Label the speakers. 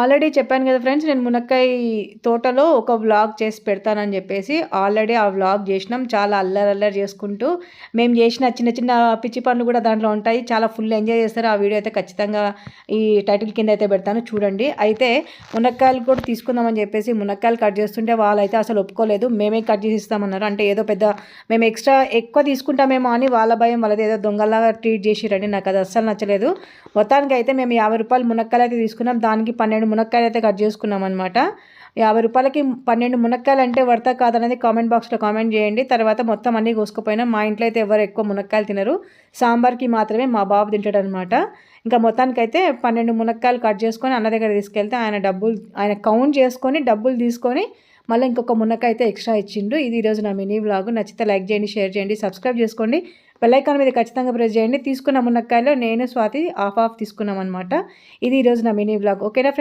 Speaker 1: Already చెప్పాను కదా friends, నేను మునక్కాయ తోటలో ఒక వ్లాగ్ చేసి పెడతానని చెప్పేసి. ఆల్రెడీ ఆ వ్లాగ్ చేసినాం. చాలా అల్లరి చేసుకుంటూ మేము చేసిన చిన్న చిన్న పిచ్చి పనులు కూడా దాంట్లో ఉంటాయి. చాలా ఫుల్ ఎంజాయ్ చేస్తారు. ఆ వీడియో అయితే ఖచ్చితంగా ఈ టైటిల్ కింద అయితే పెడతాను, చూడండి. అయితే మునక్కాయలు కూడా తీసుకుందామని చెప్పేసి మునక్కాయలు కట్ చేస్తుంటే వాళ్ళైతే అసలు ఒప్పుకోలేదు. మేమే కట్ చేసి ఇస్తామన్నారు. అంటే ఏదో పెద్ద మేము ఎక్కువ తీసుకుంటామేమో అని వాళ్ళ భయం, వాళ్ళది ఏదో దొంగలాగా ట్రీట్ చేసిరండి. నాకు అది అస్సలు నచ్చలేదు. మొత్తానికి అయితే మేము 50 రూపాయలు మునక్కాయలు అయితే తీసుకున్నాం. దానికి 12 మునక్కాయలు అయితే కట్ చేసుకున్నాం అనమాట. 50 రూపాయలకి 12 మునక్కాయలు అంటే వర్తా కాదనేది కామెంట్ బాక్స్లో కామెంట్ చేయండి. తర్వాత మొత్తం అన్నీ కోసుకుపోయినా. మా ఇంట్లో అయితే ఎవరు ఎక్కువ మునక్కాయలు తినరు. సాంబార్కి మాత్రమే మా బాబు తింటాడు అనమాట. ఇంకా మొత్తానికైతే 12 మునక్కాయలు కట్ చేసుకొని అన్న దగ్గర తీసుకెళ్తే ఆయన కౌంట్ చేసుకొని డబ్బులు తీసుకొని మళ్ళీ ఇంకొక మునక్కాయ అయితే ఎక్స్ట్రా ఇచ్చిండు. ఇది ఈరోజు నా మినీ వ్లాగ్. నచ్చితే లైక్ చేయండి, షేర్ చేయండి, సబ్స్క్రైబ్ చేసుకోండి. బెల్ ఐకాన్ మీద ఖచ్చితంగా ప్రెస్ చేయండి. తీసుకున్న మునక్కాయలో నేను స్వాతి హాఫ్ తీసుకున్నాం అనమాట. ఇది ఈరోజు నా మినీ వ్లాగ్. ఓకేనా?